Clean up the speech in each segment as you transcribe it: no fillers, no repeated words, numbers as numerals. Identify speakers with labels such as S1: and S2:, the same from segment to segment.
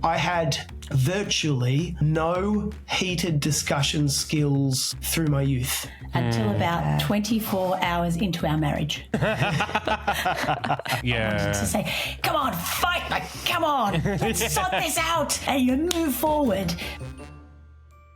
S1: I had virtually no heated discussion skills through my youth.
S2: Until about 24 hours into our marriage.
S3: Yeah.
S2: I wanted to say, come on, fight, like, come on, let's sort this out and you move forward.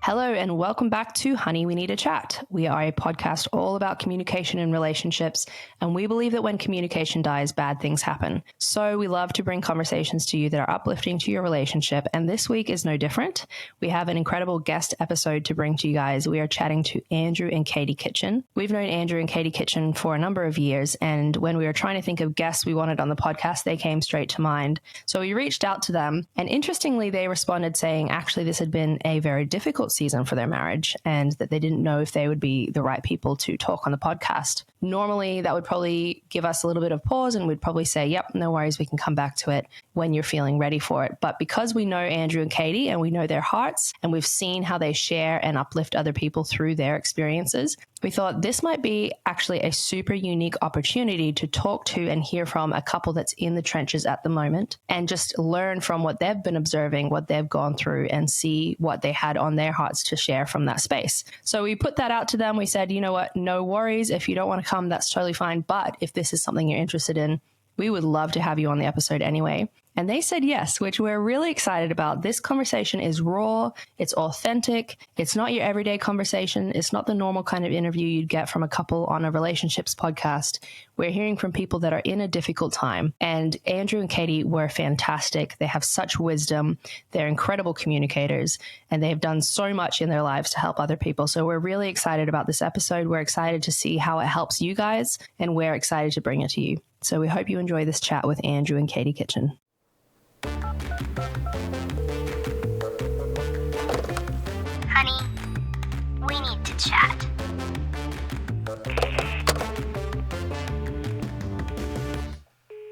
S4: Hello and welcome back to Honey, We Need a Chat. We are a podcast all about communication and relationships, and we believe that when communication dies, bad things happen. So we love to bring conversations to you that are uplifting to your relationship, and this week is no different. We have an incredible guest episode to bring to you guys. We are chatting to Andrew and Kayte Kitchen. We've known Andrew and Kayte Kitchen for a number of years, and when we were trying to think of guests we wanted on the podcast, they came straight to mind. So we reached out to them, and interestingly, they responded saying actually this had been a very difficult season for their marriage and that they didn't know if they would be the right people to talk on the podcast. Normally, that would probably give us a little bit of pause and we'd probably say, yep, no worries, we can come back to it when you're feeling ready for it. But because we know Andrew and Kayte and we know their hearts and we've seen how they share and uplift other people through their experiences, we thought this might be actually a super unique opportunity to talk to and hear from a couple that's in the trenches at the moment and just learn from what they've been observing, what they've gone through, and see what they had on their hearts to share from that space. So we put that out to them. We said, you know what, no worries. If you don't want to come, that's totally fine. But if this is something you're interested in, we would love to have you on the episode anyway. And they said yes, which we're really excited about. This conversation is raw, it's authentic, it's not your everyday conversation, it's not the normal kind of interview you'd get from a couple on a relationships podcast. We're hearing from people that are in a difficult time. And Andrew and Kayte were fantastic. They have such wisdom, they're incredible communicators, and they have done so much in their lives to help other people. So we're really excited about this episode. We're excited to see how it helps you guys, and we're excited to bring it to you. So we hope you enjoy this chat with Andrew and Kayte Kitchen.
S5: Honey, we need to chat.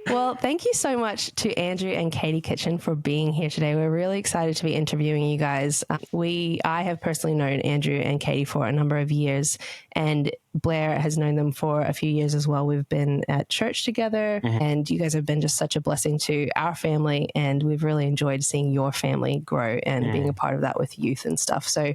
S4: Well, thank you so much to Andrew and Kayte Kitchen for being here today. We're really excited to be interviewing you guys. I have personally known Andrew and Kayte for a number of years, and Blair has known them for a few years as well. We've been at church together, and you guys have been just such a blessing to our family, and we've really enjoyed seeing your family grow and being a part of that with youth and stuff. So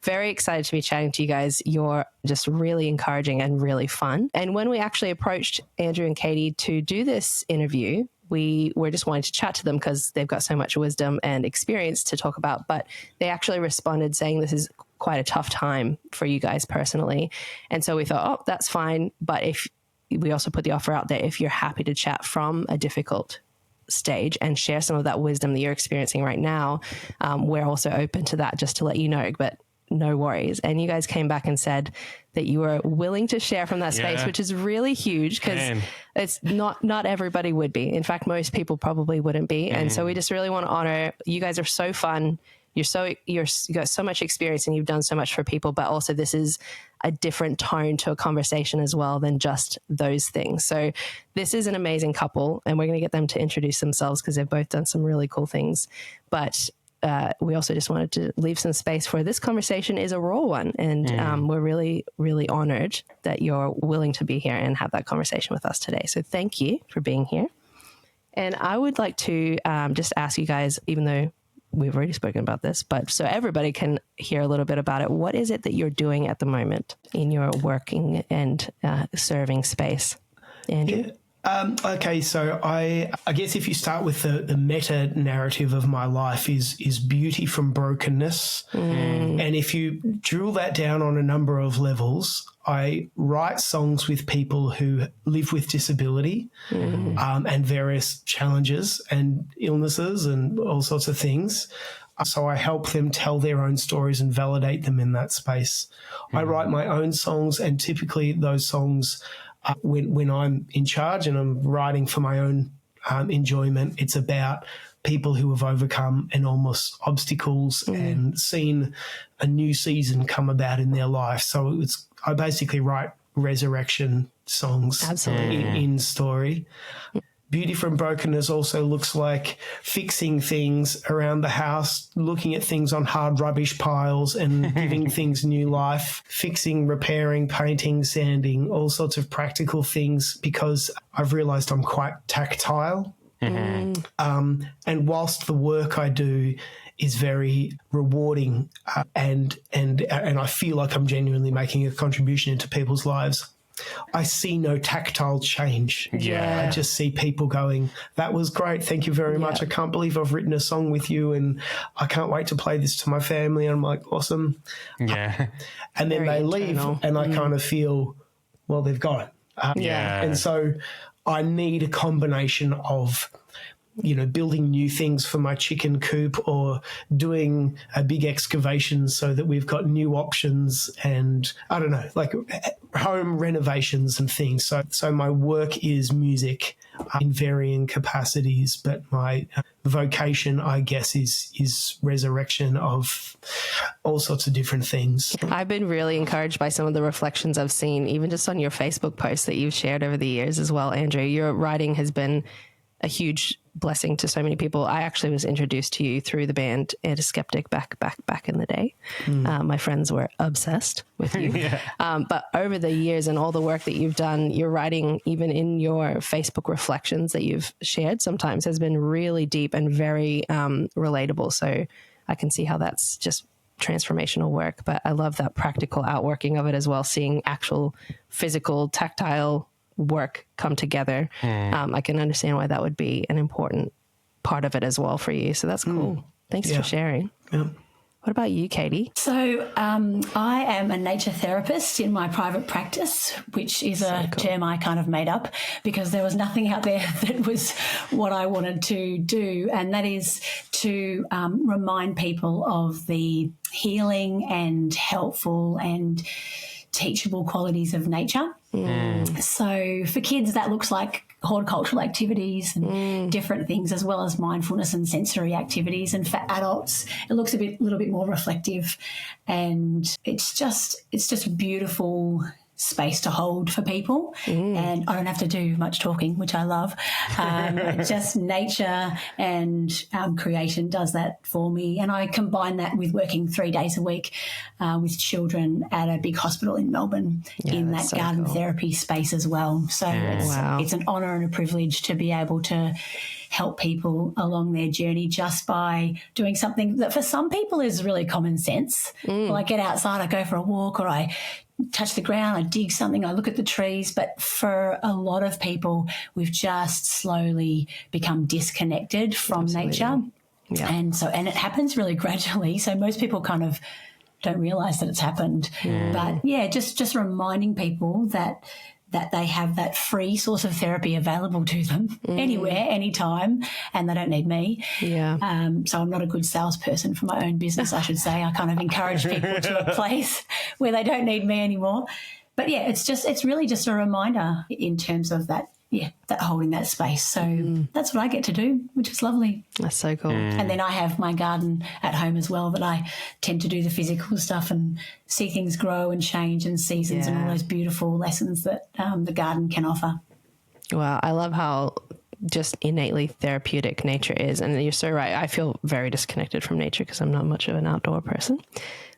S4: very excited to be chatting to you guys. You're just really encouraging and really fun. And when we actually approached Andrew and Kayte to do this interview, we were just wanting to chat to them because they've got so much wisdom and experience to talk about. But they actually responded saying this is quite a tough time for you guys personally. And so we thought, oh, that's fine. But if we also put the offer out there, if you're happy to chat from a difficult stage and share some of that wisdom that you're experiencing right now, we're also open to that, just to let you know. But no worries. And you guys came back and said that you were willing to share from that space, which is really huge because it's not everybody would be. In fact, most people probably wouldn't be. And so we just really want to honor, you guys are so fun. You got so much experience and you've done so much for people, but also this is a different tone to a conversation as well than just those things. So this is an amazing couple, and we're going to get them to introduce themselves because they've both done some really cool things. But we also just wanted to leave some space for this conversation is a raw one. And we're really, really honored that you're willing to be here and have that conversation with us today. So thank you for being here. And I would like to just ask you guys, even though we've already spoken about this, but so everybody can hear a little bit about it. What is it that you're doing at the moment in your working and serving space? Andrew?
S1: Yeah. Okay, so I guess if you start with the meta narrative of my life is beauty from brokenness. And if you drill that down on a number of levels, I write songs with people who live with disability and various challenges and illnesses and all sorts of things. So I help them tell their own stories and validate them in that space. I write my own songs, and typically those songs, when I'm in charge and I'm writing for my own enjoyment, it's about people who have overcome enormous obstacles and seen a new season come about in their life. So I basically write resurrection songs in story. Beauty from brokenness also looks like fixing things around the house, looking at things on hard rubbish piles and giving things new life, fixing, repairing, painting, sanding, all sorts of practical things, because I've realized I'm quite tactile And whilst the work I do is very rewarding and I feel like I'm genuinely making a contribution into people's lives, I see no tactile change.
S3: Yeah.
S1: I just see people going, that was great. Thank you very much. I can't believe I've written a song with you and I can't wait to play this to my family. And I'm like, awesome.
S3: Yeah.
S1: And then they leave and I kind of feel, well, they've gone. And so I need a combination of, building new things for my chicken coop or doing a big excavation so that we've got new options and, I don't know, like home renovations and things. So my work is music in varying capacities, but my vocation, I guess, is resurrection of all sorts of different things.
S4: I've been really encouraged by some of the reflections I've seen, even just on your Facebook posts that you've shared over the years as well, Andrew. Your writing has been a huge blessing to so many people. I actually was introduced to you through the band Ed Skeptic back in the day. My friends were obsessed with you. But over the years and all the work that you've done, your writing, even in your Facebook reflections that you've shared sometimes, has been really deep and very relatable. So I can see how that's just transformational work. But I love that practical outworking of it as well, seeing actual physical, tactile work come together. I can understand why that would be an important part of it as well for you. So that's cool. Thanks for sharing. What about you, Kayte?
S2: So I am a nature therapist in my private practice, which is a term I kind of made up because there was nothing out there that was what I wanted to do. And that is to remind people of the healing and helpful and teachable qualities of nature. So for kids, that looks like horticultural activities and different things, as well as mindfulness and sensory activities. And for adults, it looks a little bit more reflective, and it's just a beautiful space to hold for people. And I don't have to do much talking, which I love. Just nature and creation does that for me. And I combine that with working 3 days a week with children at a big hospital in Melbourne in that garden therapy space as well. So it's an honour and a privilege to be able to help people along their journey just by doing something that for some people is really common sense. Well, I get outside, I go for a walk, or I touch the ground, I dig something, I look at the trees. But for a lot of people, we've just slowly become disconnected from nature. And it happens really gradually. So most people kind of don't realise that it's happened. But just reminding people that they have that free source of therapy available to them anywhere, anytime, and they don't need me. So I'm not a good salesperson for my own business, I should say. I kind of encourage people to a place where they don't need me anymore. But it's really just a reminder in terms of that holding that space. So that's what I get to do, which is lovely.
S4: That's so cool.
S2: And then I have my garden at home as well, that I tend to do the physical stuff and see things grow and change and seasons and all those beautiful lessons that the garden can offer.
S4: Wow, I love how just innately therapeutic nature is. And you're so right. I feel very disconnected from nature because I'm not much of an outdoor person.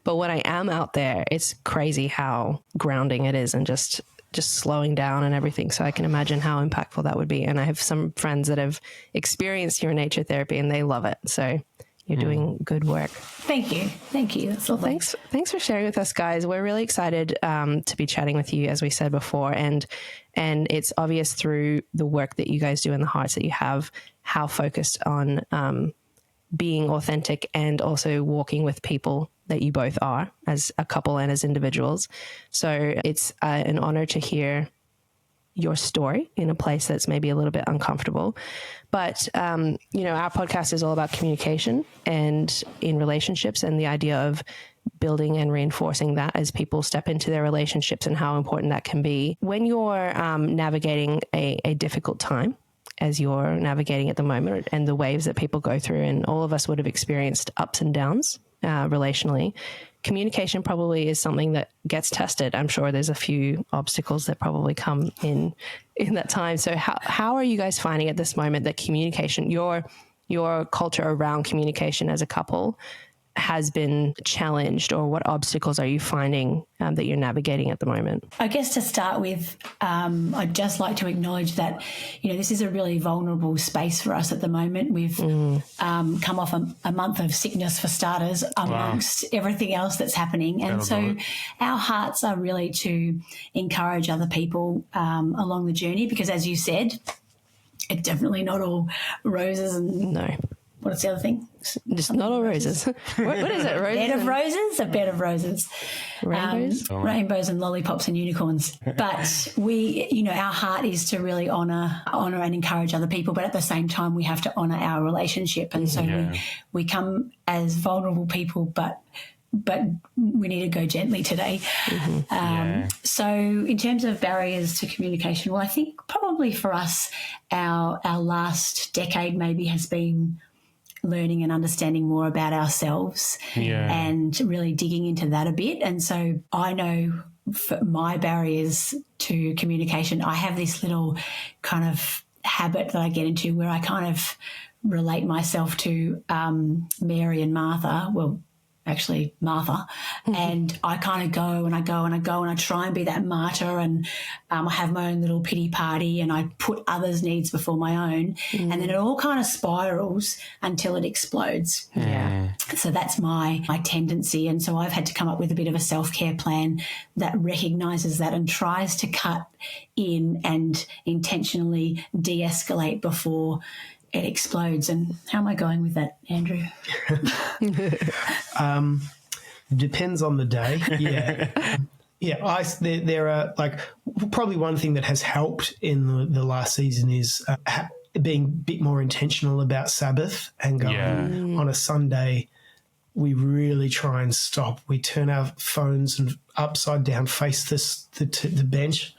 S4: But when I am out there, it's crazy how grounding it is and just slowing down and everything. So I can imagine how impactful that would be. And I have some friends that have experienced your nature therapy and they love it. So you're doing good work.
S2: Thank you. That's lovely.
S4: Thanks for sharing with us, guys. We're really excited to be chatting with you, as we said before. And it's obvious through the work that you guys do and the hearts that you have, how focused on being authentic and also walking with people that you both are as a couple and as individuals. So it's an honor to hear your story in a place that's maybe a little bit uncomfortable. But, our podcast is all about communication and in relationships and the idea of building and reinforcing that as people step into their relationships and how important that can be. When you're navigating a difficult time, as you're navigating at the moment, and the waves that people go through, and all of us would have experienced ups and downs relationally, communication probably is something that gets tested. I'm sure there's a few obstacles that probably come in that time. So how are you guys finding at this moment that communication, your culture around communication as a couple, has been challenged, or what obstacles are you finding that you're navigating at the moment?
S2: I guess to start with, I'd just like to acknowledge that, this is a really vulnerable space for us at the moment. We've come off a month of sickness for starters, amongst everything else that's happening. And so our hearts are really to encourage other people along the journey, because as you said, it's definitely not all roses and...
S4: No.
S2: What's the other thing?
S4: Just not all roses. What is it? Roses?
S2: Bed of roses? A bed of roses.
S4: Rainbows?
S2: Rainbows and lollipops and unicorns. But our heart is to really honour and encourage other people, but at the same time we have to honour our relationship. And so we come as vulnerable people, but we need to go gently today. So in terms of barriers to communication, well, I think probably for us, our last decade maybe has been learning and understanding more about ourselves and really digging into that a bit. And so I know for my barriers to communication, I have this little kind of habit that I get into where I kind of relate myself to Mary and Martha. Well, actually Martha, and I kind of go and I try and be that martyr, and I have my own little pity party and I put others' needs before my own, and then it all kind of spirals until it explodes. So that's my tendency, and so I've had to come up with a bit of a self-care plan that recognises that and tries to cut in and intentionally de-escalate before it explodes. And how am I going with that, Andrew?
S1: Depends on the day. There are probably one thing that has helped in the last season is being a bit more intentional about Sabbath and going on a Sunday. We really try and stop. We turn our phones and upside down, face the bench,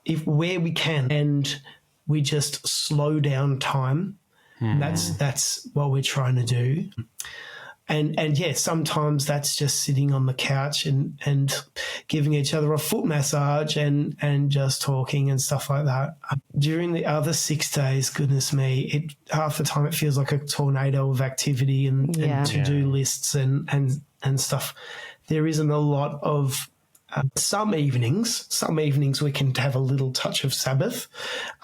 S1: if where we can, and we just slow down time. That's what we're trying to do. And sometimes that's just sitting on the couch and giving each other a foot massage and just talking and stuff like that. During the other 6 days, goodness me, half the time it feels like a tornado of activity and to-do lists and stuff. There isn't a lot of some evenings we can have a little touch of Sabbath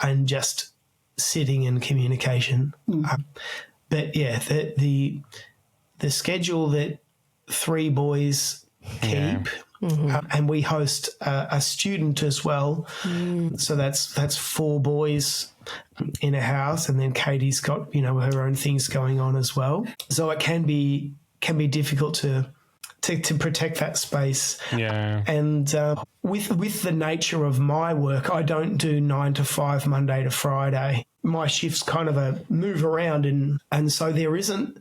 S1: and just sitting in communication. But the schedule that 3 boys keep, and we host a student as well. So that's 4 boys in a house, and then Katie's got her own things going on as well. So it can be difficult to protect that space. And with the nature of my work, I don't do 9 to 5 Monday to Friday. My shifts kind of a move around, and so there isn't,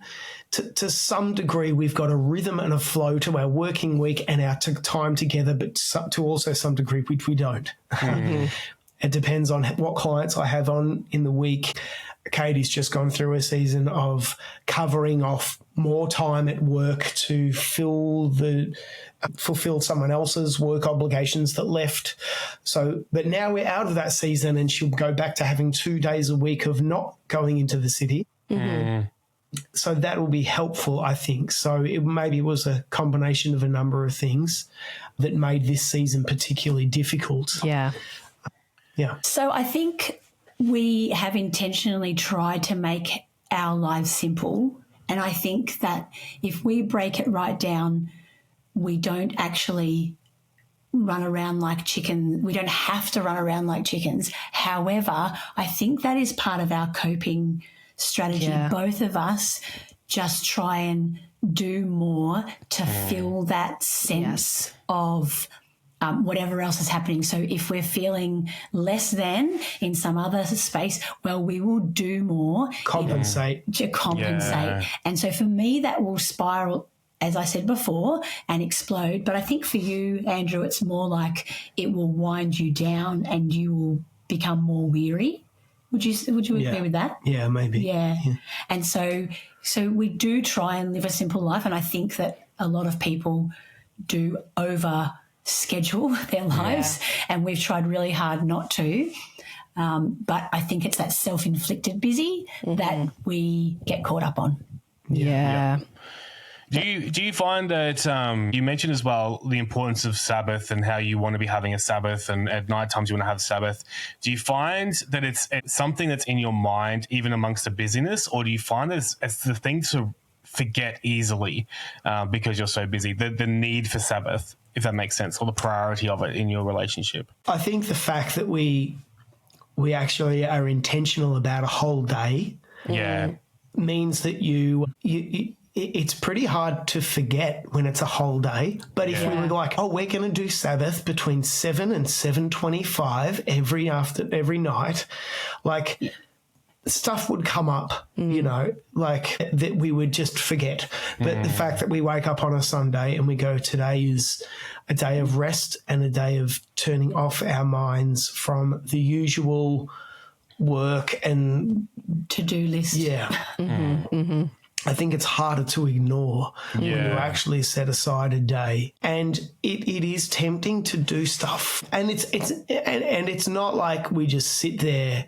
S1: to some degree, we've got a rhythm and a flow to our working week and our time together, but to also some degree which we don't. It depends on what clients I have on in the week. Katie's just gone through a season of covering off more time at work to fulfill someone else's work obligations that left. So, but now we're out of that season, and she'll go back to having 2 days a week of not going into the city. So that will be helpful, I think. So maybe it was a combination of a number of things that made this season particularly difficult. So I think we have intentionally tried to make our lives simple. And I think that if we break it right down, we don't actually run around like chickens. We don't have to run around like chickens. However, I think that is part of our coping strategy. Both of us just try and do more to fill that sense of whatever else is happening. So if we're feeling less than in some other space, well, we will do more. Compensate.
S2: To compensate. And so for me, that will spiral, as I said before, and explode. But I think for you, Andrew, it's more like it will wind you down and you will become more weary. Would you agree with that?
S1: Yeah, maybe.
S2: Yeah. And so we do try and live a simple life, and I think that a lot of people do over schedule their lives, and we've tried really hard not to. But I think it's that self-inflicted busy that we get caught up on.
S3: Do you find that you mentioned as well the importance of Sabbath and how you want to be having a Sabbath, and at night times you want to have Sabbath? Do you find that it's something that's in your mind even amongst the busyness, or do you find that it's the thing to forget easily because you're so busy, the need for Sabbath, if that makes sense, or the priority of it in your relationship?
S1: I think the fact that we actually are intentional about a whole day means that you it's pretty hard to forget when it's a whole day. But if we were like, we're going to do Sabbath between 7 and 7:25 every night, like stuff would come up, you know, like that we would just forget. But the fact that we wake up on a Sunday and we go, today is a day of rest and a day of turning off our minds from the usual work and
S2: to-do list.
S1: Yeah. I think it's harder to ignore when you actually set aside a day, and it is tempting to do stuff, and it's not like we just sit there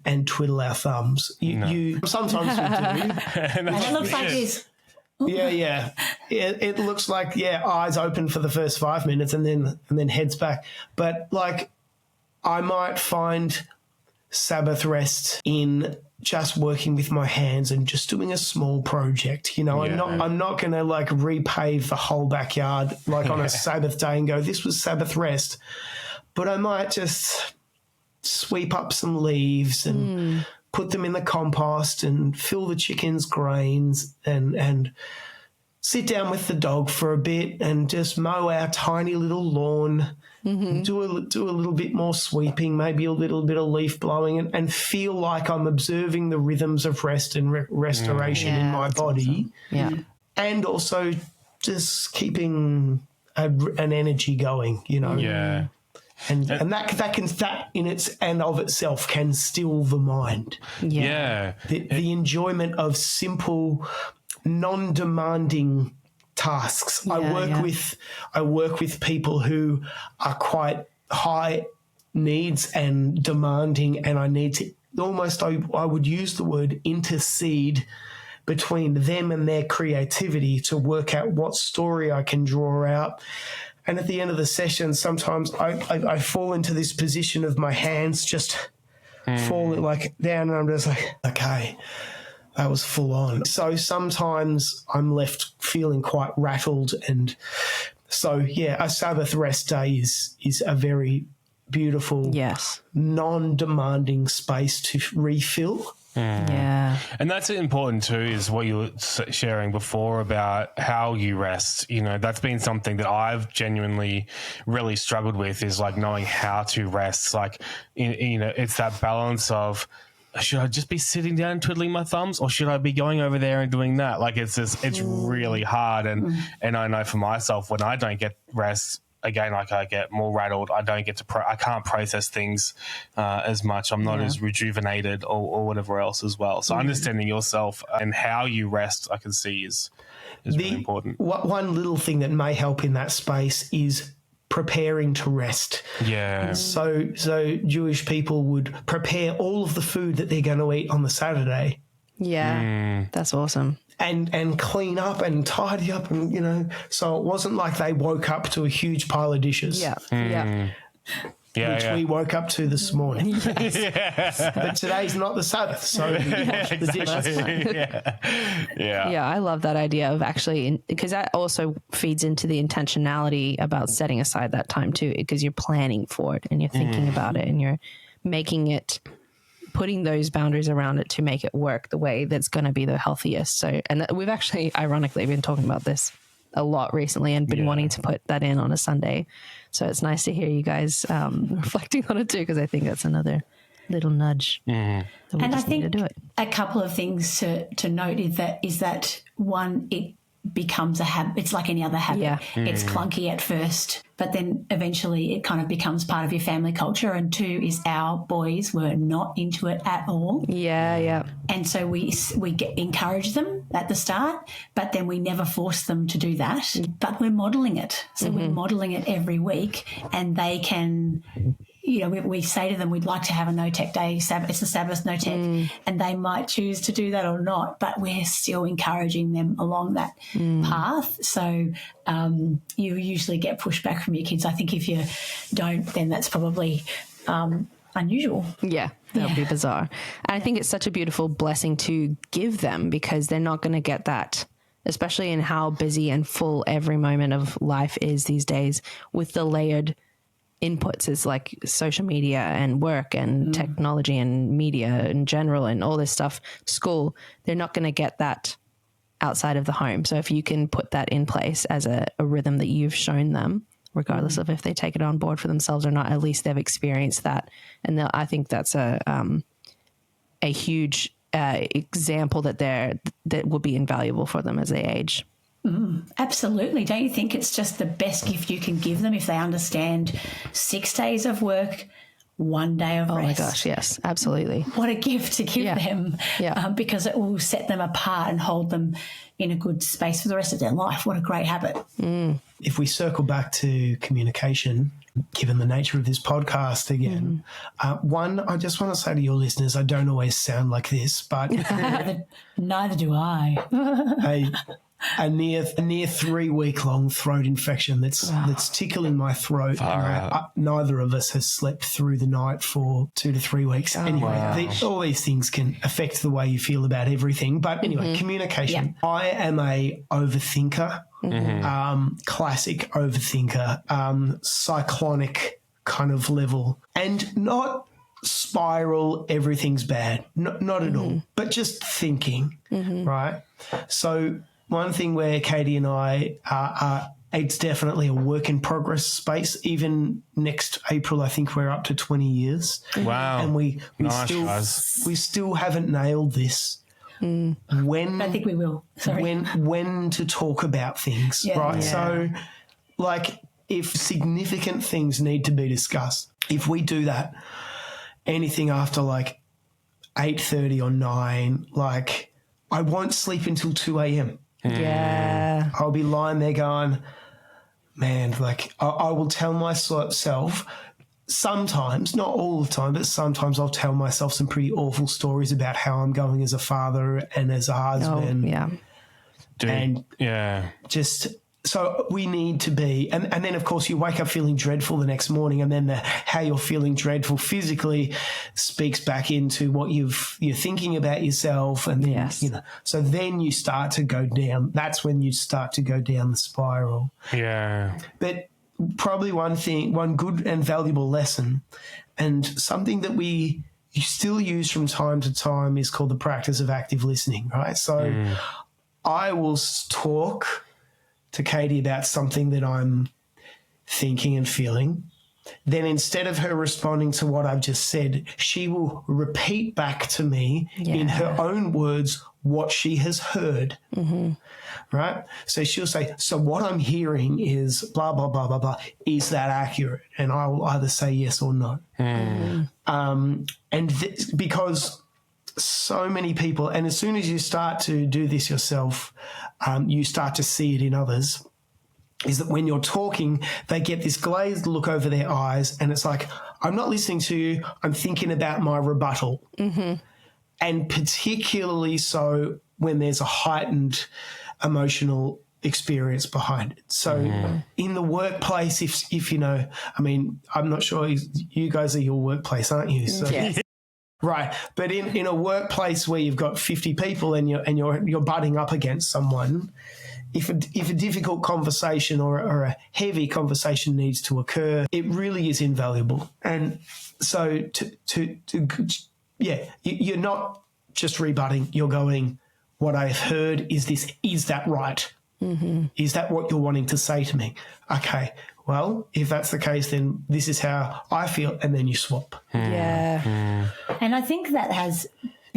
S1: and twiddle our thumbs. You sometimes you do.
S2: And it looks like this.
S1: Yeah. It looks like eyes open for the first 5 minutes and then heads back. But like, I might find Sabbath rest in just working with my hands and just doing a small project. You know, I'm not going to like repave the whole backyard like on a Sabbath day and go, this was Sabbath rest. But I might just sweep up some leaves and put them in the compost and fill the chickens' grains and sit down with the dog for a bit and just mow our tiny little lawn. Do a little bit more sweeping, maybe a little bit of leaf blowing, and feel like I'm observing the rhythms of rest and restoration in my body.
S4: Awesome.
S1: And also just keeping an energy going, you know.
S3: Yeah.
S1: And that in its and of itself can still the mind.
S3: Yeah.
S1: The enjoyment of simple, non-demanding tasks. I work with people who are quite high needs and demanding, and I need to almost, I would use the word intercede between them and their creativity to work out what story I can draw out. And at the end of the session, sometimes I fall into this position of my hands just falling like down, and I'm just like, okay, that was full on. So sometimes I'm left feeling quite rattled. And so, a Sabbath rest day is a very beautiful, non-demanding space to refill.
S4: Yeah.
S3: And that's important too, is what you were sharing before about how you rest. You know, that's been something that I've genuinely really struggled with, is like knowing how to rest. Like, you know, it's that balance of, should I just be sitting down and twiddling my thumbs, or should I be going over there and doing that? Like, it's really hard. And I know for myself, when I don't get rest, again, like I get more rattled. I don't get to, I can't process things as much. I'm not as rejuvenated or whatever else as well. So understanding yourself and how you rest, I can see is really important.
S1: One little thing that may help in that space is preparing to rest.
S3: Yeah.
S1: So Jewish people would prepare all of the food that they're going to eat on the Saturday.
S4: Yeah. That's awesome.
S1: And clean up and tidy up, and, you know, so it wasn't like they woke up to a huge pile of dishes. Which we woke up to this morning. But today's not the Sabbath, so we wash the dishes.
S4: Yeah, I love that idea of actually, because that also feeds into the intentionality about setting aside that time too, because you're planning for it and you're thinking about it and you're making it, putting those boundaries around it to make it work the way that's going to be the healthiest. So, and we've actually, ironically, been talking about this a lot recently and been wanting to put that in on a Sunday. So it's nice to hear you guys reflecting on it too, because I think that's another little nudge. And
S2: I think to do it. A couple of things to note is that one, it becomes a habit. It's like any other habit.
S4: Yeah.
S2: It's clunky at first, but then eventually it kind of becomes part of your family culture. And two is our boys were not into it at all.
S4: Yeah.
S2: And so we encourage them at the start, but then we never force them to do that. But we're modelling it. So we're modelling it every week, and they can, we say to them we'd like to have a no tech day. It's a Sabbath no tech, and they might choose to do that or not. But we're still encouraging them along that path. So you usually get pushback from your kids. I think if you don't, then that's probably unusual.
S4: Yeah, that would be bizarre. And I think it's such a beautiful blessing to give them, because they're not going to get that, especially in how busy and full every moment of life is these days, with the layered inputs is like social media and work and technology and media in general and all this stuff, school. They're not going to get that outside of the home. So if you can put that in place as a rhythm that you've shown them, regardless of if they take it on board for themselves or not, at least they've experienced that. And I think that's a huge example that will be invaluable for them as they age.
S2: Absolutely. Don't you think it's just the best gift you can give them if they understand 6 days of work, 1 day of rest?
S4: Oh my gosh, yes, absolutely.
S2: What a gift to give them, because it will set them apart and hold them in a good space for the rest of their life. What a great habit.
S1: If we circle back to communication, given the nature of this podcast again, one, I just want to say to your listeners, I don't always sound like this, but
S2: Neither do I.
S1: a near 3 week long throat infection that's tickling my throat. Neither of us has slept through the night for 2 to 3 weeks. Anyway, all these things can affect the way you feel about everything. But anyway, communication. Yeah. I am a overthinker, classic overthinker, cyclonic kind of level, and not spiral, everything's bad. Not at all, but just thinking, right? So one thing where Katie and I are, it's definitely a work in progress space. Even next April, I think we're up to 20 years.
S3: Wow.
S1: And we still haven't nailed this. When
S2: I think we will. Sorry.
S1: When to talk about things, right? Yeah. So, like, if significant things need to be discussed, if we do that, anything after like 8:30 or 9, like, I won't sleep until 2 a.m.
S4: Yeah.
S1: I'll be lying there going, man, like I will tell myself sometimes, not all the time, but sometimes I'll tell myself some pretty awful stories about how I'm going as a father and as a husband.
S4: Oh, yeah.
S1: And just so we need to be, and then of course you wake up feeling dreadful the next morning, and then how you're feeling dreadful physically speaks back into what you're thinking about yourself, and then, so then you start to go down. That's when you start to go down the spiral.
S3: Yeah.
S1: But probably one good and valuable lesson, and something that you still use from time to time, is called the practice of active listening, right? So I will talk to Katie about something that I'm thinking and feeling. Then instead of her responding to what I've just said, she will repeat back to me in her own words what she has heard, right? So she'll say, so what I'm hearing is blah, blah, blah, blah, blah. Is that accurate? And I will either say yes or no. Because so many people, and as soon as you start to do this yourself, you start to see it in others, is that when you're talking, they get this glazed look over their eyes, and it's like, I'm not listening to you, I'm thinking about my rebuttal. And particularly so when there's a heightened emotional experience behind it. So in the workplace, if you know, I mean, I'm not sure, you guys are your workplace, aren't you? So right. But in a workplace where you've got 50 people and you're butting up against someone, if a difficult conversation or a heavy conversation needs to occur, it really is invaluable. And so you're not just rebutting, you're going, what I've heard is this, is that right? Is that what you're wanting to say to me? Okay, well, if that's the case, then this is how I feel, and then you swap.
S2: And I think that has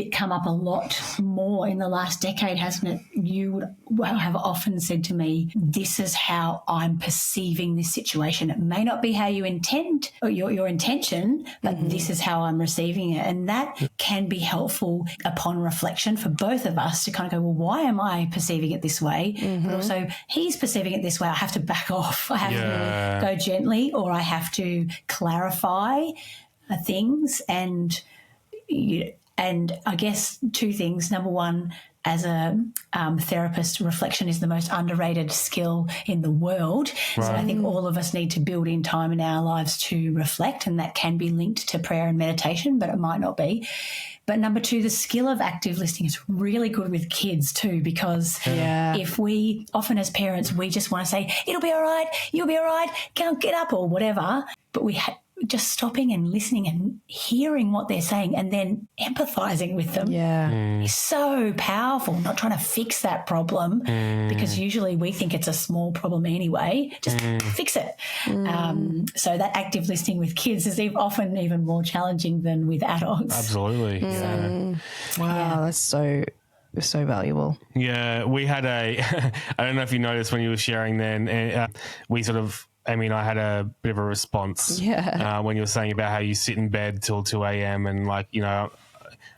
S2: come up a lot more in the last decade, hasn't it? You would have often said to me, this is how I'm perceiving this situation. It may not be how you intend or your intention, but this is how I'm receiving it. And that can be helpful upon reflection for both of us to kind of go, well, why am I perceiving it this way? But also he's perceiving it this way. I have to back off. I have to go gently, or I have to clarify things. And I guess two things. Number one, as a therapist, reflection is the most underrated skill in the world. Right. So I think all of us need to build in time in our lives to reflect, and that can be linked to prayer and meditation, but it might not be. But number two, the skill of active listening is really good with kids too, because if we often as parents, we just want to say, it'll be all right, you'll be all right, get up or whatever, but we just stopping and listening and hearing what they're saying and then empathizing with them is so powerful. Not trying to fix that problem because usually we think it's a small problem anyway. Just fix it. So that active listening with kids is often even more challenging than with adults.
S3: Absolutely.
S4: Wow, that's so valuable.
S3: Yeah, we had I don't know if you noticed when you were sharing then, we sort of, I mean, I had a bit of a response when you were saying about how you sit in bed till 2 a.m. and like, you know,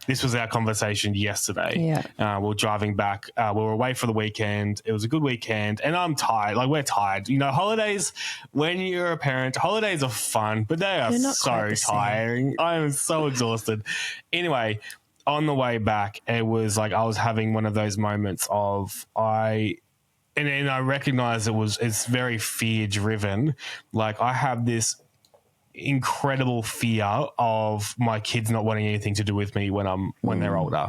S3: this was our conversation yesterday. We were driving back. We were away for the weekend. It was a good weekend and I'm tired. Like we're tired. You know, holidays, when you're a parent, holidays are fun, but they are so tiring. I am so exhausted. Anyway, on the way back, it was like I was having one of those moments of And I recognize it's very fear driven. Like I have this incredible fear of my kids not wanting anything to do with me when they're older,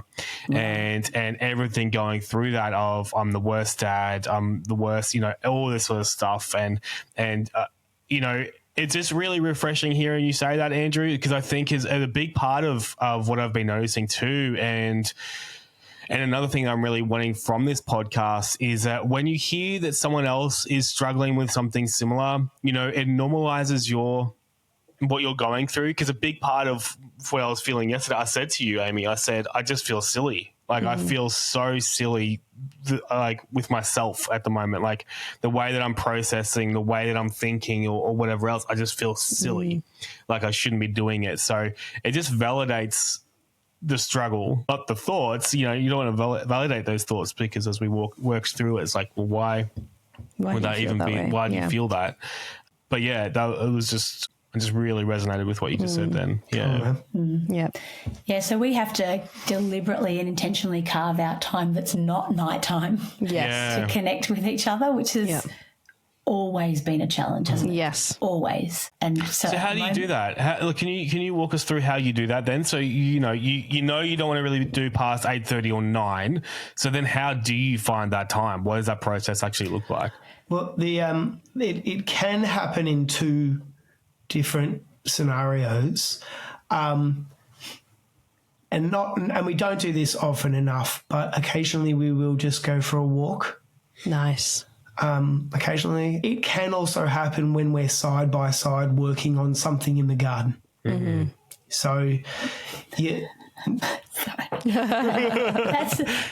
S3: and everything going through that of I'm the worst dad, I'm the worst, you know, all this sort of stuff, and you know. It's just really refreshing hearing you say that, Andrew, because I think is a big part of what I've been noticing too, and another thing I'm really wanting from this podcast is that when you hear that someone else is struggling with something similar, you know, it normalizes what you're going through. Because a big part of what I was feeling yesterday, I said to you, Amy, I said, I just feel silly. Like I feel so silly, like with myself at the moment, like the way that I'm processing, the way that I'm thinking or whatever else, I just feel silly. Like I shouldn't be doing it. So it just validates the struggle, not the thoughts. You know, you don't want to validate those thoughts because as we work through it, it's like, well, why would that even be? Why do you feel that? But yeah, it was just, I just really resonated with what you just said then.
S2: So we have to deliberately and intentionally carve out time that's not nighttime to connect with each other, which is always been a challenge, hasn't it?
S4: Yes.
S2: Always. And
S3: so how do you do that? Can you walk us through how you do that then? So you know you don't want to really do past 8:30 or 9. So then how do you find that time? What does that process actually look like?
S1: Well, it can happen in two different scenarios. And we don't do this often enough, but occasionally we will just go for a walk.
S4: Nice.
S1: Occasionally. It can also happen when we're side by side working on something in the garden. So,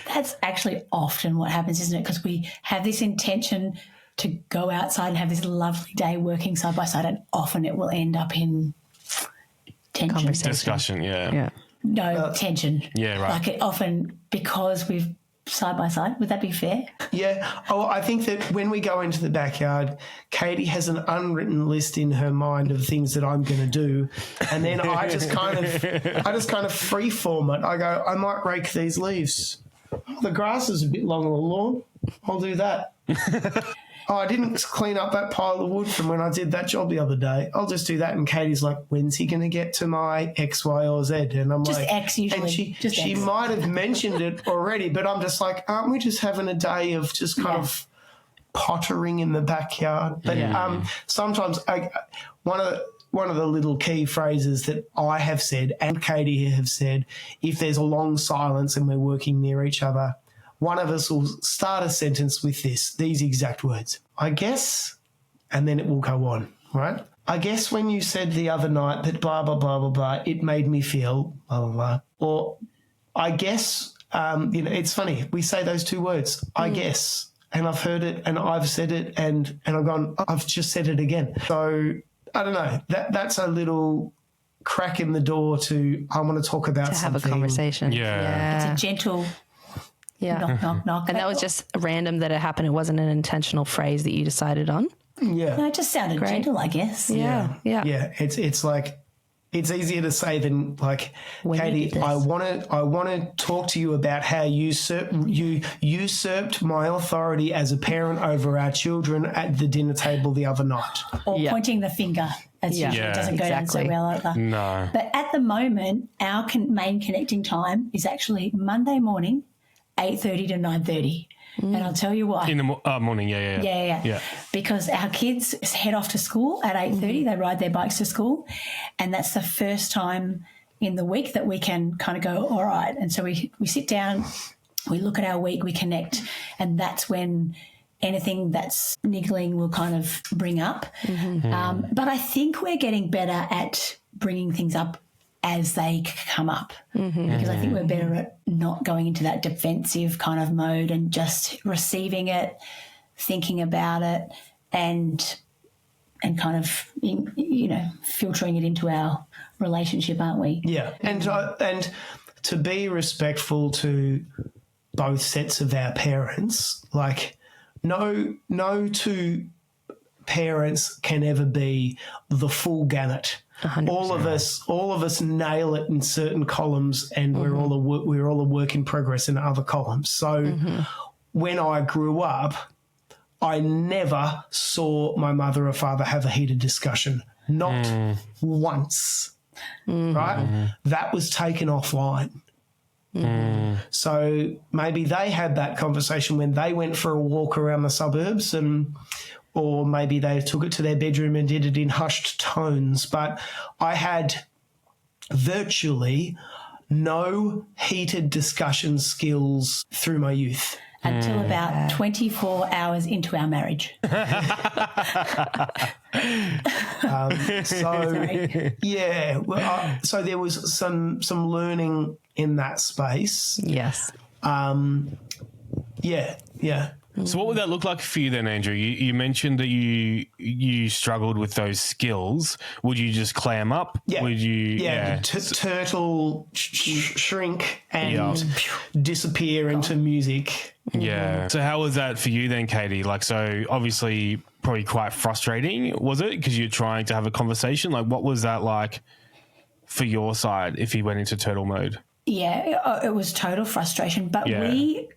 S2: that's actually often what happens, isn't it? Because we have this intention to go outside and have this lovely day working side by side, and often it will end up in tension.
S3: Discussion,
S2: tension.
S3: Yeah, right.
S2: Like it often, because we've side by side. Would that be fair?
S1: Yeah. Oh, I think that when we go into the backyard, Katie has an unwritten list in her mind of things that I'm going to do, and then I just kind of freeform it. I go, I might rake these leaves. Oh, the grass is a bit long on the lawn. I'll do that. Oh, I didn't clean up that pile of wood from when I did that job the other day. I'll just do that. And Katie's like, when's he going to get to my X, Y, or Z? And I'm
S2: just
S1: like,
S2: X usually.
S1: And she might have mentioned it already, but I'm just like, aren't we just having a day of just kind of pottering in the backyard? But sometimes one of the little key phrases that I have said and Katie have said, if there's a long silence and we're working near each other, one of us will start a sentence with these exact words. I guess, and then it will go on, right? I guess when you said the other night that blah, blah, blah, blah, blah, it made me feel blah, blah, blah. Or I guess, it's funny. We say those two words, I guess, and I've heard it and I've said it and I've gone, I've just said it again. So I don't know. That's a little crack in the door to, I want to talk about
S4: To
S1: something.
S4: have a conversation.
S3: Yeah.
S2: It's a gentle knock, knock, knock.
S4: And that was just random that it happened. It wasn't an intentional phrase that you decided on.
S1: Yeah.
S2: No, it just sounded gentle, I guess.
S4: Yeah.
S1: Yeah, it's like it's easier to say than like,
S2: When you
S1: Katie,
S2: did this.
S1: I want to talk to you about how you usurped my authority as a parent over our children at the dinner table the other night.
S2: Or pointing the finger, as usually
S3: Yeah,
S2: doesn't go down so
S4: exactly.
S2: well either.
S3: No.
S2: But at the moment, our main connecting time is actually Monday morning, 8:30 to 9:30. And I'll tell you why.
S3: In the morning, yeah.
S2: Because our kids head off to school at 8:30. They ride their bikes to school. And that's the first time in the week that we can kind of go, all right. And so we sit down, we look at our week, we connect, and that's when anything that's niggling will kind of bring up. But I think we're getting better at bringing things up as they come up, because I think we're better at not going into that defensive kind of mode and just receiving it, thinking about it, and kind of filtering it into our relationship, aren't we?
S1: Yeah, and to be respectful to both sets of our parents, like no two parents can ever be the full gamut.
S4: 100%.
S1: All of us nail it in certain columns, and we're all a work in progress in other columns. So when I grew up, I never saw my mother or father have a heated discussion, not once. Right? That was taken offline. So maybe they had that conversation when they went for a walk around the suburbs, or maybe they took it to their bedroom and did it in hushed tones. But I had virtually no heated discussion skills through my youth.
S2: Until about 24 hours into our marriage. So there was some learning in that space.
S4: Yes.
S3: So what would that look like for you then, Andrew? You mentioned that you struggled with those skills. Would you just clam up?
S1: Yeah.
S3: Would you?
S1: Turtle, shrink, and disappear into music.
S3: Yeah. So how was that for you then, Katie? Like, so obviously probably quite frustrating, was it? Because you're trying to have a conversation. Like, what was that like for your side if you went into turtle mode?
S2: Yeah, it was total frustration. But we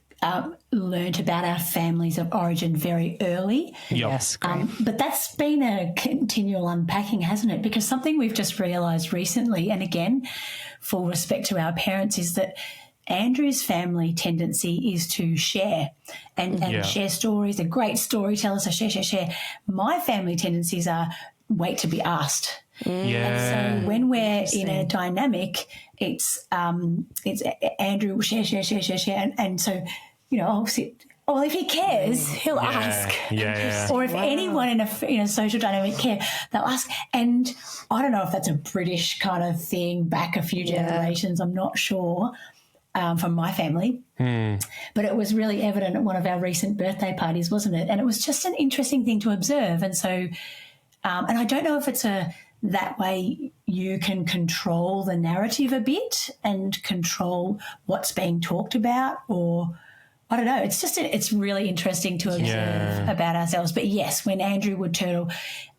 S2: learnt about our families of origin very early.
S4: Yes, great.
S2: But that's been a continual unpacking, hasn't it? Because something we've just realised recently, and again, full respect to our parents, is that Andrew's family tendency is to share and share stories. They're great storytellers, so share. My family tendencies are wait to be asked. And so when we're in a dynamic, it's Andrew will share. And so, I'll sit. Well, if he cares, he'll ask. Or if anyone in a social dynamic care, they'll ask. And I don't know if that's a British kind of thing back a few generations. I'm not sure from my family. But it was really evident at one of our recent birthday parties, wasn't it? And it was just an interesting thing to observe. And so, and I don't know if it's that way you can control the narrative a bit and control what's being talked about, or I don't know. It's just it's really interesting to observe about ourselves. But yes, when Andrew would turtle,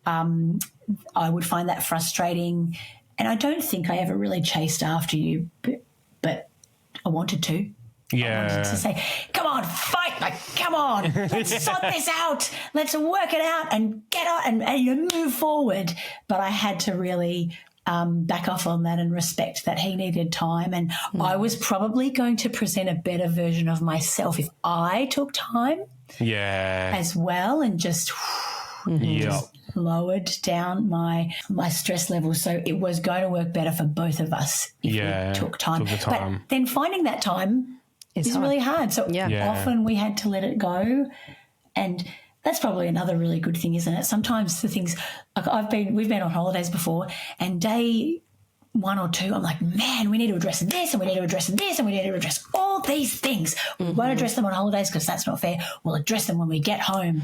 S2: I would find that frustrating, and I don't think I ever really chased after you, but I wanted to. I wanted to say, come on, fight, like, come on, let's sort this out, let's work it out and get on and move forward. But I had to really back off on that and respect that he needed time. And I was probably going to present a better version of myself if I took time as well and just lowered down my stress level. So it was going to work better for both of us if we took time. But then finding that time is really hard. So often we had to let it go, and that's probably another really good thing, isn't it? Sometimes the things like we've been on holidays before, and day one or two, I'm like, man, we need to address this and we need to address this and we need to address all these things. We won't address them on holidays because that's not fair. We'll address them when we get home.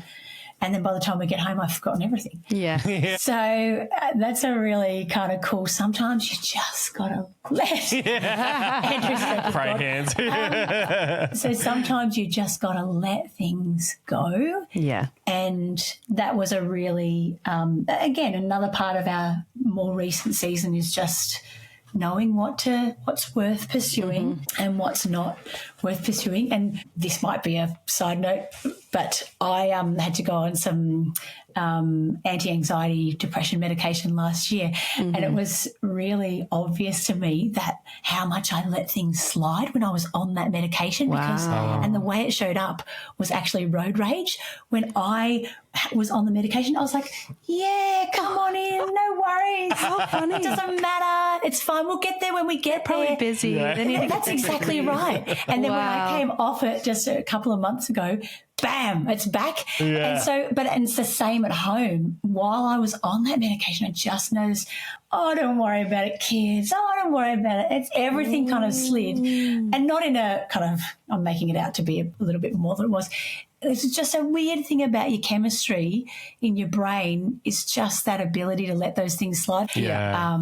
S2: And then by the time we get home, I've forgotten everything.
S4: Yeah.
S2: So that's a really kind of cool. Sometimes you just got to let Andrew said,
S3: Pray hands.
S2: so sometimes you just got to let things go.
S4: Yeah.
S2: And that was a really, again, another part of our more recent season is just knowing what's worth pursuing and what's not worth pursuing. And this might be a side note, but I had to go on some anti-anxiety depression medication last year, and it was really obvious to me that how much I let things slide when I was on that medication. Because and the way it showed up was actually road rage. When I was on the medication, I was like, yeah, come on in, no worries.
S4: How funny.
S2: It doesn't matter. It's fine. We'll get there when we get
S4: Probably
S2: there.
S4: busy.
S2: Yeah. That's exactly right. And then when I came off it just a couple of months ago, bam, it's back.
S3: Yeah.
S2: And it's the same at home. While I was on that medication, I just noticed, oh, don't worry about it, kids. Oh, don't worry about it. It's everything kind of slid. And not in a kind of, I'm making it out to be a little bit more than it was. It's just a weird thing about your chemistry in your brain is just that ability to let those things slide.
S3: Yeah.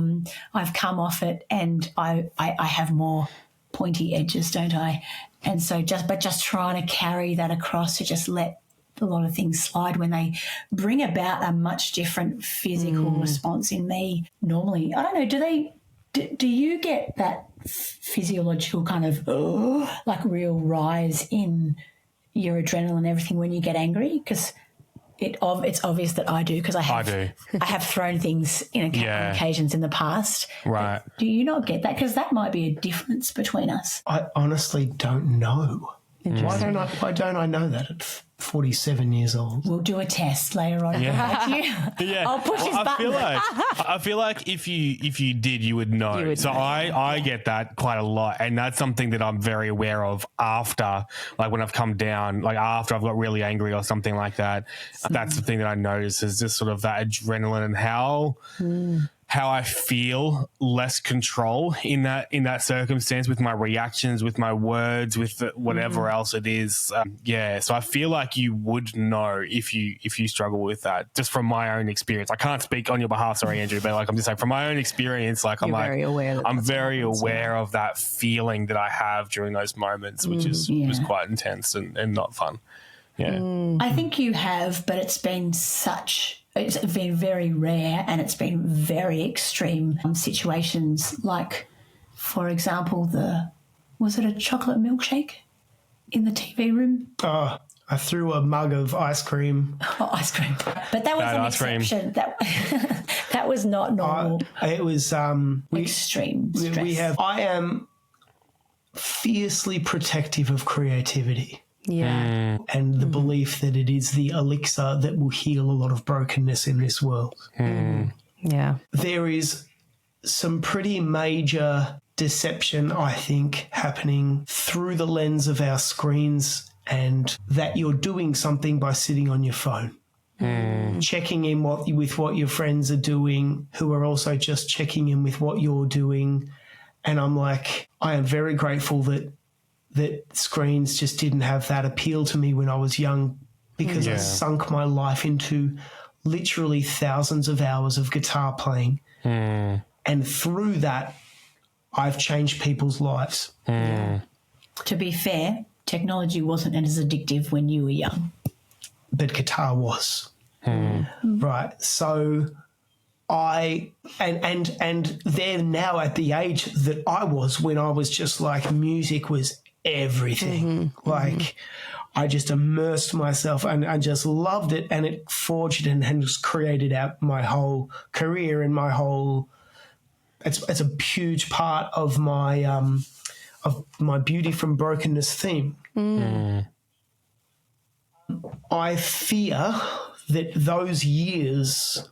S2: I've come off it and I have more pointy edges, don't I? And so just trying to carry that across to just let a lot of things slide when they bring about a much different physical response in me. Normally, I don't know, do you get that physiological kind of like real rise in your adrenaline and everything when you get angry? Because it's obvious that I do, because I have thrown things on occasions in the past.
S3: Right.
S2: Do you not get that? Because that might be a difference between us.
S1: I honestly don't know. Why don't I know that at 47 years old?
S2: We'll do a test later on.
S3: Yeah.
S2: I'll push his button.
S3: I feel like if you did, you would know. I get that quite a lot, and that's something that I'm very aware of after, like when I've come down, like after I've got really angry or something like that. That's the thing that I notice is just sort of that adrenaline and how I feel less control in that circumstance with my reactions, with my words, with whatever else it is. So I feel like you would know if you struggle with that, just from my own experience. I can't speak on your behalf, sorry, Andrew, but like I'm just saying from my own experience, like I'm very aware of that feeling that I have during those moments, which was quite intense and not fun. Yeah.
S2: I think you have, but it's been very rare and it's been very extreme situations. Like, for example, was it a chocolate milkshake in the TV room?
S1: Oh, I threw a mug of ice cream.
S2: Oh, ice cream. But that was an exception. That was not normal.
S1: It was
S2: extreme stress.
S1: I am fiercely protective of creativity.
S4: Yeah.
S1: And the belief that it is the elixir that will heal a lot of brokenness in this world.
S4: Yeah.
S1: There is some pretty major deception, I think, happening through the lens of our screens, and that you're doing something by sitting on your phone. Checking in with what your friends are doing, who are also just checking in with what you're doing. And I'm like, I am very grateful that screens just didn't have that appeal to me when I was young, because I sunk my life into literally thousands of hours of guitar playing. And through that, I've changed people's lives.
S2: To be fair, technology wasn't as addictive when you were young.
S1: But guitar was. Right. So and they're now at the age that I was when I was just like, music was everything. I just immersed myself and I just loved it, and it forged and just created out my whole career and my whole. It's a huge part of my beauty from brokenness theme. I fear that those years,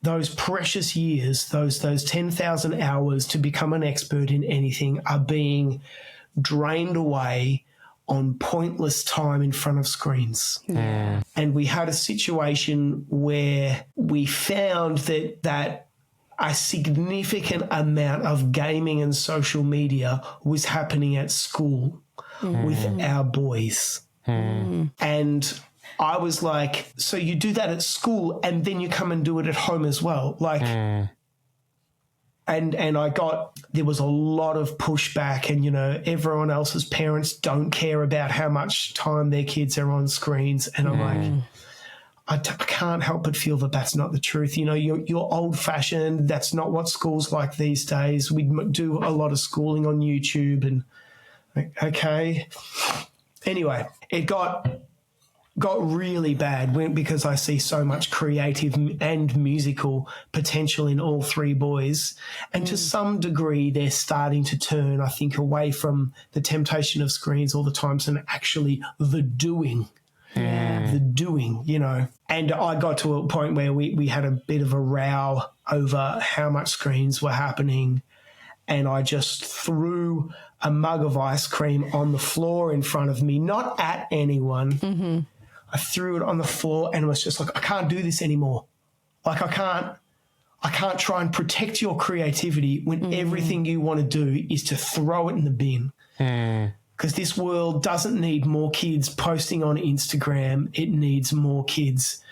S1: those precious years, those 10,000 hours to become an expert in anything are being drained away on pointless time in front of screens. And we had a situation where we found that a significant amount of gaming and social media was happening at school with our boys. And I was like, so you do that at school and then you come and do it at home as well. Like, and there was a lot of pushback, and, you know, everyone else's parents don't care about how much time their kids are on screens. And I'm like, I can't help but feel that that's not the truth. You know, you're old-fashioned. That's not what school's like these days. We do a lot of schooling on YouTube, and okay. Anyway, it got really bad because I see so much creative and musical potential in all three boys. And to some degree, they're starting to turn, I think, away from the temptation of screens all the time and actually the doing. The doing, you know. And I got to a point where we had a bit of a row over how much screens were happening, and I just threw a mug of ice cream on the floor in front of me, not at anyone. I threw it on the floor and was just like, I can't do this anymore. Like, I can't try and protect your creativity when everything you want to do is to throw it in the bin. Because this world doesn't need more kids posting on Instagram. It needs more kids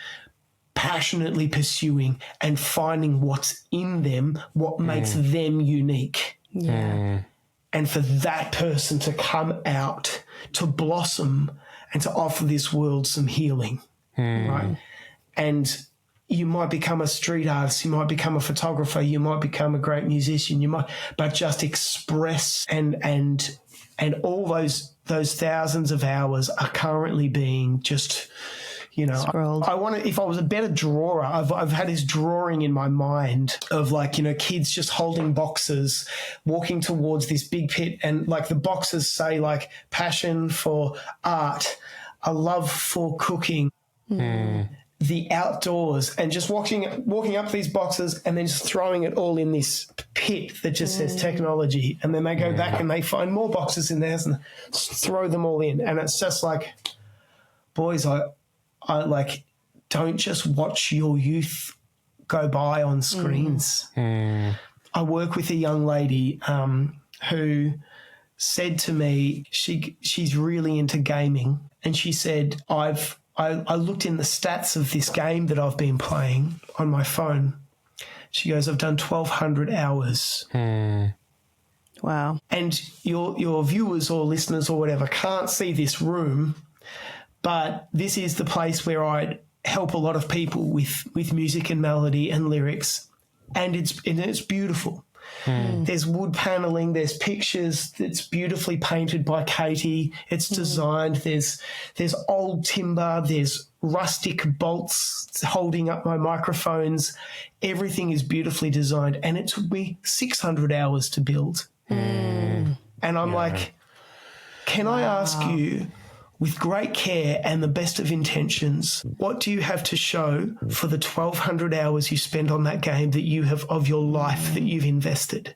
S1: passionately pursuing and finding what's in them, what makes them unique. And for that person to come out, to blossom, and to offer this world some healing, right? And you might become a street artist, you might become a photographer, you might become a great musician, but just express and all those thousands of hours are currently being just, you know,
S4: scrolled.
S1: I want to, if I was a better drawer, I've had this drawing in my mind of, like, you know, kids just holding boxes, walking towards this big pit, and like the boxes say like passion for art, a love for cooking, the outdoors, and just walking up these boxes and then just throwing it all in this pit that just says technology, and then they go back and they find more boxes in theirs and throw them all in. And it's just like, boys, I like, don't just watch your youth go by on screens. I work with a young lady who said to me, she's really into gaming, and she said, I looked in the stats of this game that I've been playing on my phone. She goes, I've done 1,200 hours.
S4: Wow.
S1: And your viewers or listeners or whatever can't see this room, but this is the place where I help a lot of people with music and melody and lyrics, and it's beautiful. There's wood paneling, there's pictures that's beautifully painted by Kayte. It's designed. There's old timber, there's rustic bolts holding up my microphones. Everything is beautifully designed, and it took me 600 hours to build. And I'm like, can I ask you, with great care and the best of intentions, what do you have to show for the 1,200 hours you spend on that game that you have of your life that you've invested?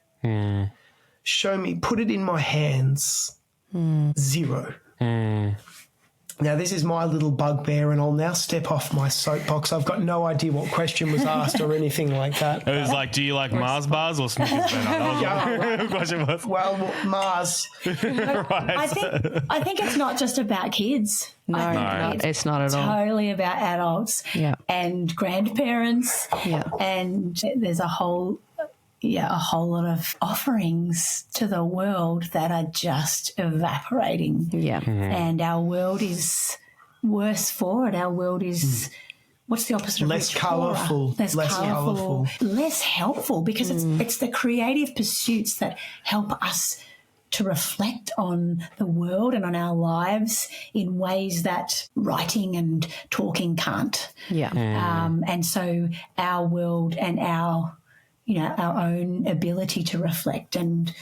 S1: Show me, put it in my hands. 0. Now, this is my little bugbear, and I'll now step off my soapbox. I've got no idea what question was asked or anything like that.
S3: It was like, do you like Mars bars or Snickers better? That was the question was.
S1: Well, Mars.
S3: Right.
S2: I think it's not just about kids.
S4: No, it's not at all.
S2: Totally about adults and grandparents. And there's a whole lot of offerings to the world that are just evaporating. And our world is worse for it. Our world is, what's the opposite of
S1: less
S2: rich?
S1: colourful.
S2: Less colourful. Less helpful, because it's the creative pursuits that help us to reflect on the world and on our lives in ways that writing and talking can't. And so our world and our own ability to reflect and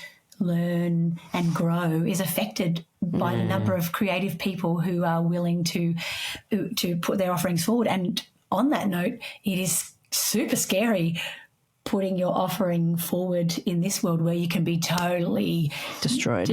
S2: learn and grow is affected by the number of creative people who are willing to put their offerings forward. And on that note, it is super scary putting your offering forward in this world where you can be totally
S4: Destroyed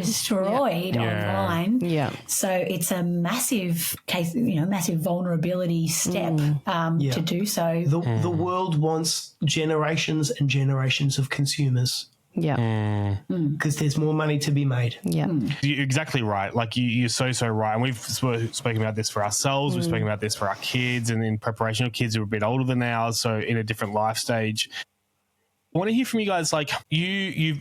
S2: online.
S4: Yeah.
S2: So it's a massive case, massive vulnerability step to do so.
S1: The world wants generations and generations of consumers.
S4: Yeah.
S1: Because there's more money to be made.
S4: Yeah.
S3: You're exactly right. Like you're so right. And we've spoken about this for ourselves. We've spoken about this for our kids, and in preparation of kids who are a bit older than ours, so in a different life stage. I want to hear from you guys, like you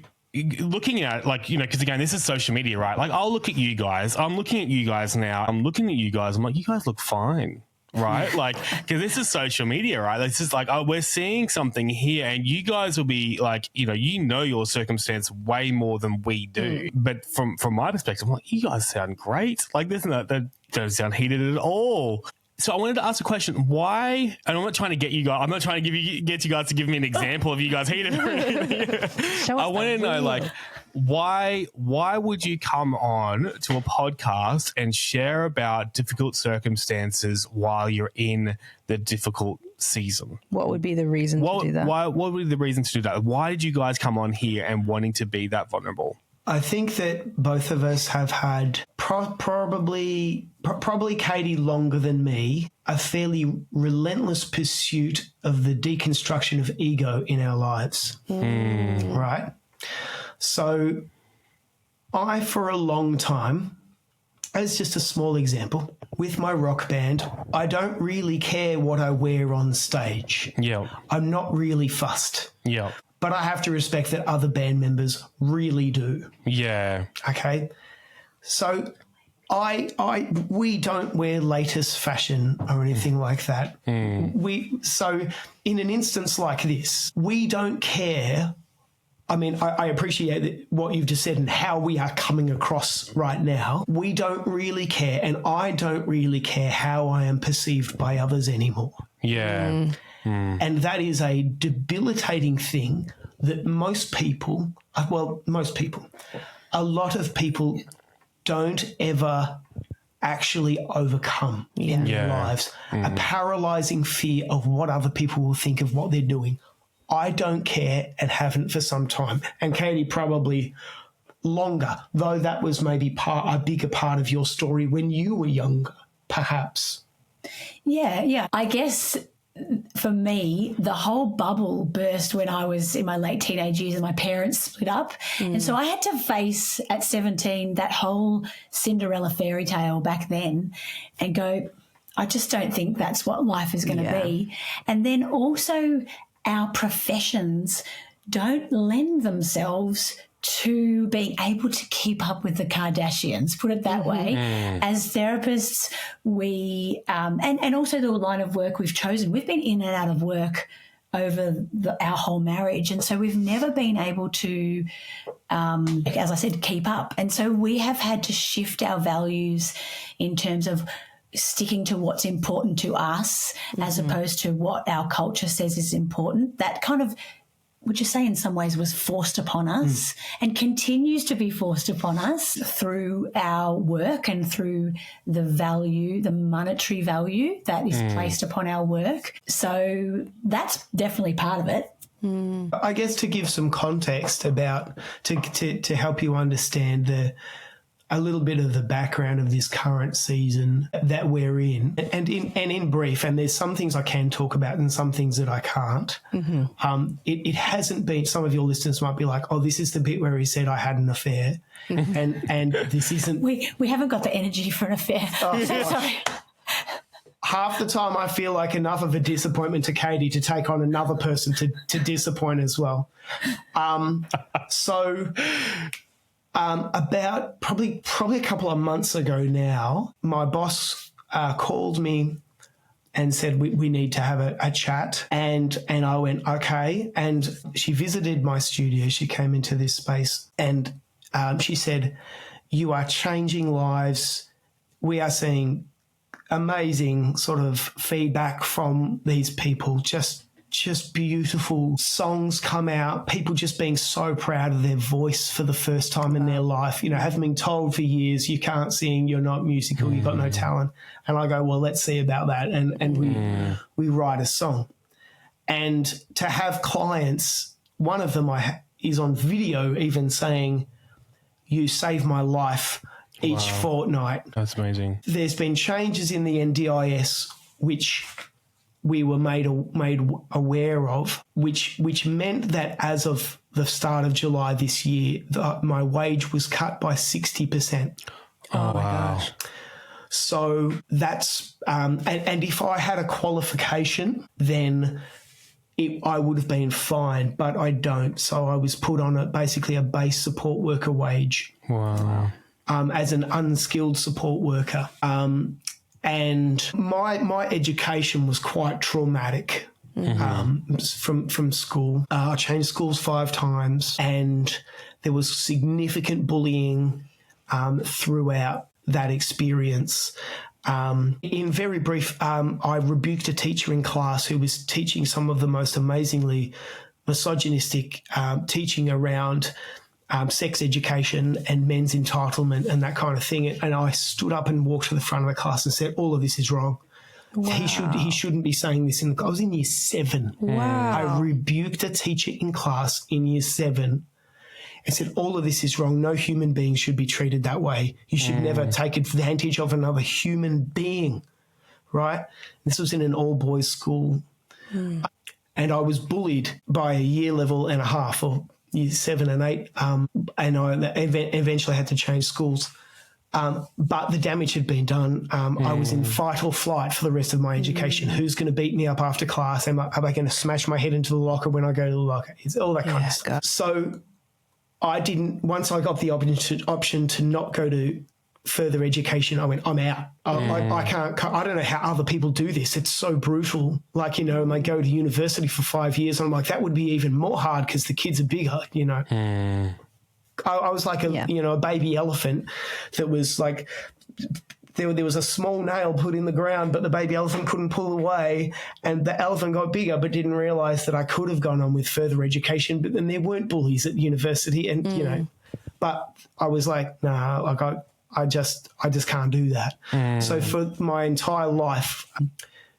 S3: looking at, like, because again, this is social media, right? Like I'll look at you guys. I'm looking at you guys now. I'm looking at you guys. I'm like, you guys look fine. Right? Like, because this is social media, right? This is like, oh, we're seeing something here, and you guys will be like, your circumstance way more than we do. But from my perspective, I'm like, you guys sound great. Like, that don't sound heated at all. So I wanted to ask a question. Why? And I'm not trying to get you guys. I'm not trying to get you guys to give me an example of you guys heated or anything. I want to know, like, why would you come on to a podcast and share about difficult circumstances while you're in the difficult season?
S4: What would be the reason to do that?
S3: What would be the reason to do that? Why did you guys come on here and wanting to be that vulnerable?
S1: I think that both of us have had probably Kayte longer than me, a fairly relentless pursuit of the deconstruction of ego in our lives, right? So I, for a long time, as just a small example, with my rock band, I don't really care what I wear on stage.
S3: Yeah.
S1: I'm not really fussed.
S3: Yeah.
S1: But I have to respect that other band members really do.
S3: Yeah.
S1: Okay. So we don't wear latest fashion or anything like that. So in an instance like this, we don't care. I mean, I appreciate what you've just said and how we are coming across right now. We don't really care, and I don't really care how I am perceived by others anymore.
S3: Yeah.
S1: And that is a debilitating thing that a lot of people don't ever actually overcome in their lives. A paralyzing fear of what other people will think of what they're doing. I don't care and haven't for some time. And Kayte probably longer, though that was maybe a bigger part of your story when you were younger, perhaps.
S2: Yeah. I guess for me, the whole bubble burst when I was in my late teenage years and my parents split up. And so I had to face at 17 that whole Cinderella fairy tale back then and go, I just don't think that's what life is going to be. And then also our professions don't lend themselves to being able to keep up with the Kardashians, put it that way. As therapists, we and also the line of work we've chosen, we've been in and out of work over our whole marriage, and so we've never been able to, as I said, keep up. And so we have had to shift our values in terms of sticking to what's important to us as opposed to what our culture says is important. That kind of, would you say in some ways, was forced upon us and continues to be forced upon us through our work and through the value, the monetary value that is placed upon our work. So that's definitely part of it.
S1: I guess to give some context about, to help you understand a little bit of the background of this current season that we're in, and in brief, and there's some things I can talk about and some things that I can't. It hasn't been, some of your listeners might be like, oh, this is the bit where he said I had an affair, and this isn't.
S2: We haven't got the energy for an affair.
S1: Oh,
S2: sorry.
S1: Half the time I feel like enough of a disappointment to Kayte to take on another person to disappoint as well. About probably a couple of months ago now, my boss called me and said we need to have a chat, and I went, okay. And she visited my studio. She came into this space and she said, you are changing lives. We are seeing amazing sort of feedback from these people, just beautiful songs come out, people just being so proud of their voice for the first time in their life, having been told for years, you can't sing, you're not musical, you've got no talent. And I go, well, let's see about that. And we write a song. And to have clients, one of them is on video even saying, "You saved my life each fortnight."
S3: That's amazing.
S1: There's been changes in the NDIS which we were made aware of, which meant that as of the start of July this year, my wage was cut by 60%.
S4: Oh my gosh.
S1: So that's and if I had a qualification, then I would have been fine, but I don't. So I was put on basically a base support worker wage.
S3: Wow.
S1: As an unskilled support worker. And my education was quite traumatic from school. I changed schools 5 times, and there was significant bullying throughout that experience. In very brief, I rebuked a teacher in class who was teaching some of the most amazingly misogynistic teaching around sex education and men's entitlement and that kind of thing. And I stood up and walked to the front of the class and said, all of this is wrong. Wow. He shouldn't be saying this. I was in year 7.
S4: Wow.
S1: I rebuked a teacher in class in year 7 and said, all of this is wrong. No human being should be treated that way. You should never take advantage of another human being, right? This was in an all-boys school. And I was bullied by a year level and a half, or years 7 and 8, and I eventually had to change schools. But the damage had been done. I was in fight or flight for the rest of my education. Who's going to beat me up after class? Am I going to smash my head into the locker when I go to the locker? It's all that kind of stuff.
S4: God.
S1: So I didn't, once I got the option to not go to further education, I went, I'm out. I can't, I don't know how other people do this. It's so brutal. Like, you know, and they go to university for 5 years, and I'm like, that would be even more hard because the kids are bigger, you know. I was like a baby elephant that was like, there was a small nail put in the ground, but the baby elephant couldn't pull away, and the elephant got bigger but didn't realise that I could have gone on with further education, but then there weren't bullies at university, and, you know, but I was like, nah, like I just can't do that. So for my entire life,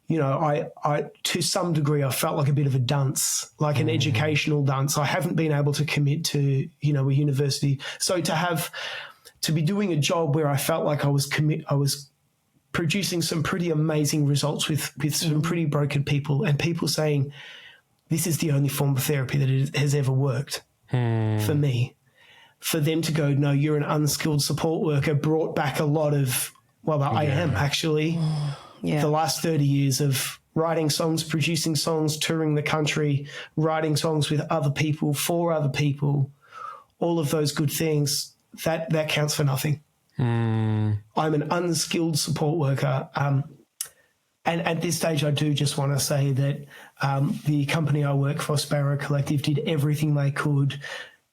S1: you know, I to some degree, I felt like a bit of a dunce, like an educational dunce. I haven't been able to commit to, you know, a university. So to be doing a job where I felt like I was producing some pretty amazing results with some pretty broken people, and people saying, this is the only form of therapy that has ever worked for me. For them to go, no, you're an unskilled support worker, brought back a lot of, I am actually. The last 30 years of writing songs, producing songs, touring the country, writing songs with other people, for other people, all of those good things, that counts for nothing. I'm an unskilled support worker. And at this stage, I do just want to say that the company I work for, Sparrow Collective, did everything they could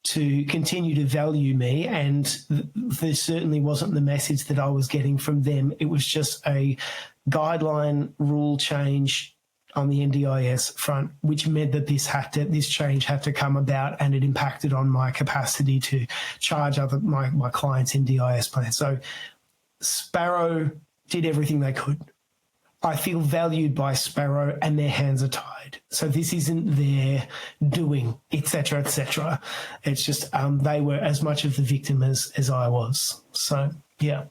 S1: to continue to value me, and there certainly wasn't the message that I was getting from them. It was just a guideline rule change on the NDIS front, which meant that this change had to come about, and it impacted on my capacity to charge my clients' NDIS plans. So Sparrow did everything they could. I feel valued by Sparrow, and their hands are tied. So this isn't their doing, etc., etc. It's just they were as much of the victim as I was. So, yeah.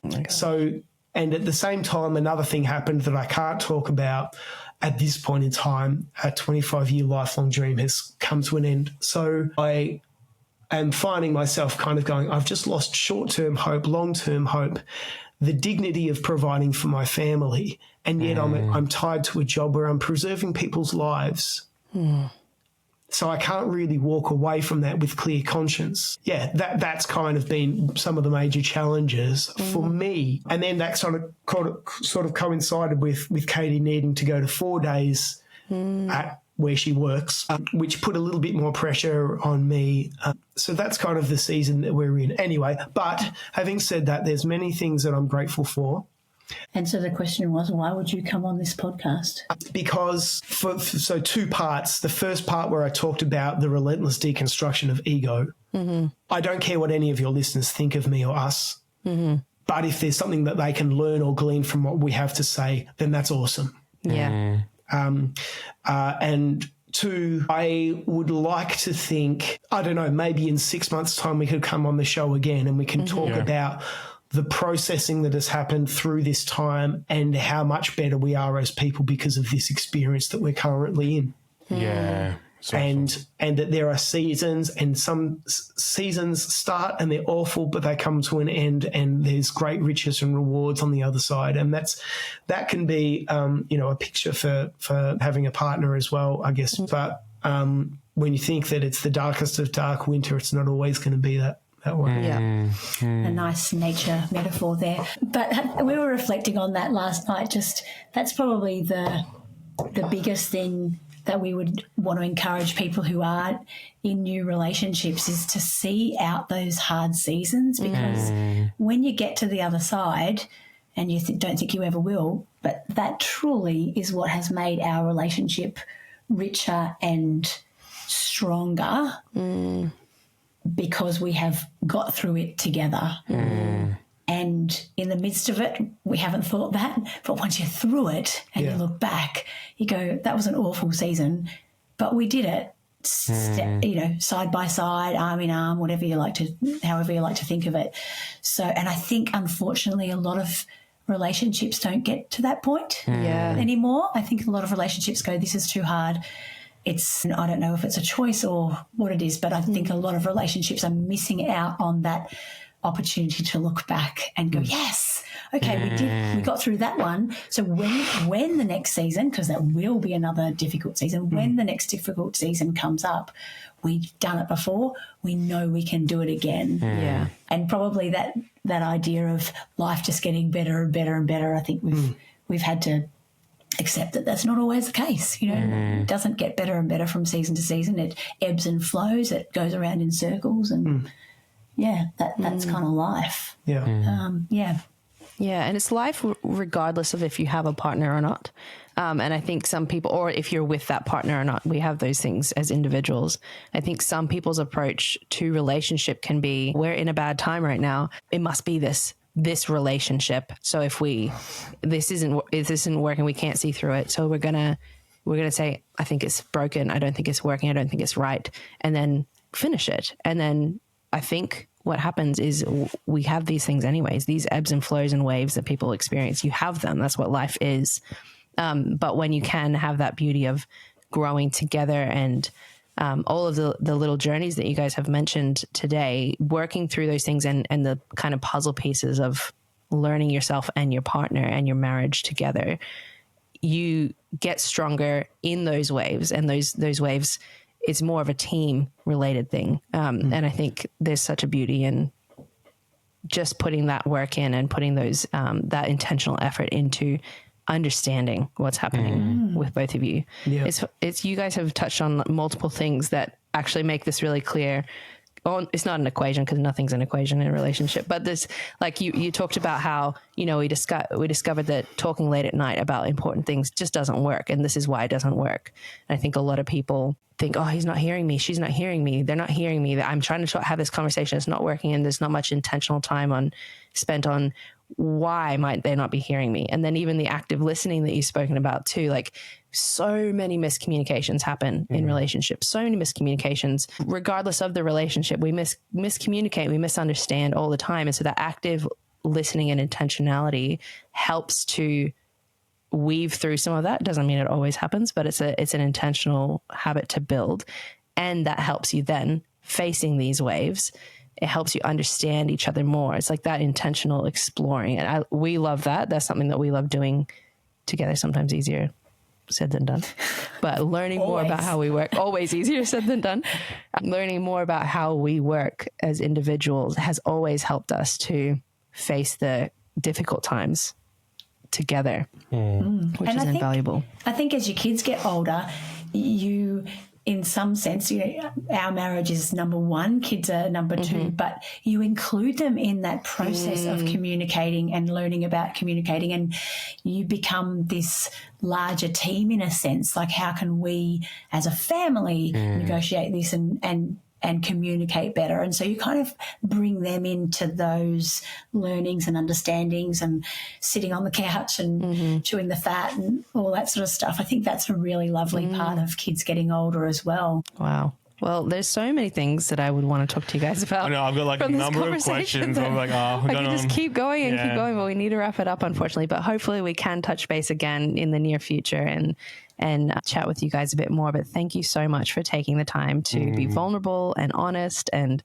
S1: Okay. So, and at the same time, another thing happened that I can't talk about at this point in time. A 25-year lifelong dream has come to an end. So I am finding myself kind of going, I've just lost short-term hope, long-term hope, the dignity of providing for my family, and yet I'm tied to a job where I'm preserving people's lives. So I can't really walk away from that with clear conscience. Yeah, that's kind of been some of the major challenges for me. And then that sort of coincided with Kayte needing to go to 4 days at where she works, which put a little bit more pressure on me. So that's kind of the season that we're in. Anyway, but having said that, there's many things that I'm grateful for.
S2: And so the question was, why would you come on this podcast?
S1: Because, so 2 parts. The first part where I talked about the relentless deconstruction of ego. I don't care what any of your listeners think of me or us, but if there's something that they can learn or glean from what we have to say, then that's awesome.
S4: Yeah.
S1: And two, I would like to think, I don't know, maybe in 6 months' time we could come on the show again and we can talk about the processing that has happened through this time and how much better we are as people because of this experience that we're currently in.
S3: Yeah.
S1: And that there are seasons, and some seasons start and they're awful, but they come to an end, and there's great riches and rewards on the other side. And that can be, a picture for having a partner as well, I guess. But when you think that it's the darkest of dark winter, it's not always going to be that way.
S2: Yeah. A nice nature metaphor there. But we were reflecting on that last night. Just that's probably the biggest thing that we would want to encourage people who are in new relationships is to see out those hard seasons, because when you get to the other side, and you don't think you ever will, but that truly is what has made our relationship richer and stronger because we have got through it together. And in the midst of it, we haven't thought that. But once you're through it and you look back, you go, that was an awful season, but we did it, side by side, arm in arm, however you like to think of it. So, and I think, unfortunately, a lot of relationships don't get to that point anymore. I think a lot of relationships go, this is too hard. I don't know if it's a choice or what it is, but I think a lot of relationships are missing out on that opportunity to look back and go, yes, okay, we got through that one. So when the next season, because that will be another difficult season, when the next difficult season comes up, we've done it before, we know we can do it again.
S4: Yeah.
S2: And probably that idea of life just getting better and better and better, I think we've had to accept that that's not always the case. It doesn't get better and better from season to season. It ebbs and flows. It goes around in circles, and that's kind of life.
S1: Yeah.
S4: Yeah, and it's life regardless of if you have a partner or not. And I think some people, or if you're with that partner or not, we have those things as individuals. I think some people's approach to relationship can be, we're in a bad time right now. It must be this relationship. So if this isn't working, we can't see through it. So we're gonna say, I think it's broken. I don't think it's working. I don't think it's right. And then finish it. And then I think what happens is we have these things anyways, these ebbs and flows and waves that people experience. You have them. That's what life is. But when you can have that beauty of growing together and all of the little journeys that you guys have mentioned today, working through those things and the kind of puzzle pieces of learning yourself and your partner and your marriage together, you get stronger in those waves, and those waves, it's more of a team related thing. And I think there's such a beauty in just putting that work in and putting those, that intentional effort into understanding what's happening with both of you. Yeah. It's you guys have touched on multiple things that actually make this really clear. It's not an equation, because nothing's an equation in a relationship, but this, like you talked about how, we discovered that talking late at night about important things just doesn't work. And this is why it doesn't work. And I think a lot of people think, oh, he's not hearing me. She's not hearing me. They're not hearing me. I'm trying to have this conversation. It's not working. And there's not much intentional time spent on why might they not be hearing me? And then even the active listening that you've spoken about too, like so many miscommunications happen in relationships, so many miscommunications, regardless of the relationship, we miscommunicate, we misunderstand all the time. And so that active listening and intentionality helps to weave through some of that. Doesn't mean it always happens, but it's an intentional habit to build. And that helps you then facing these waves. It helps you understand each other more. It's like that intentional exploring. And we love that. That's something that we love doing together. Sometimes easier said than done. But learning more about how we work, always easier said than done. Learning more about how we work as individuals has always helped us to face the difficult times together, which is invaluable.
S2: I think as your kids get older, in some sense, our marriage is number one, kids are number two, but you include them in that process of communicating and learning about communicating, and you become this larger team in a sense. Like, how can we as a family negotiate this and and communicate better. And so you kind of bring them into those learnings and understandings and sitting on the couch and chewing the fat and all that sort of stuff. I think that's a really lovely part of kids getting older as well.
S4: Wow. Well, there's so many things that I would want to talk to you guys about.
S3: I know, I've got like a number of questions. I'm like, I
S4: can just keep going and keep going, but we need to wrap it up, unfortunately. But hopefully we can touch base again in the near future and chat with you guys a bit more. But thank you so much for taking the time to be vulnerable and honest and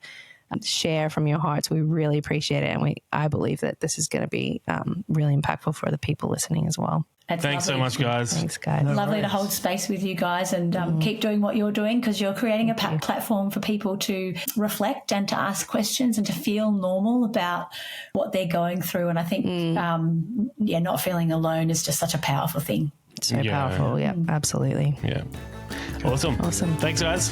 S4: share from your hearts. We really appreciate it. And I believe that this is going to be really impactful for the people listening as well.
S3: Thanks so much, guys.
S4: Thanks, guys.
S2: Lovely to hold space with you guys and keep doing what you're doing, because you're creating a platform for people to reflect and to ask questions and to feel normal about what they're going through. And I think, not feeling alone is just such a powerful thing.
S4: So powerful. Yeah, absolutely.
S3: Yeah. Awesome. Thanks, guys.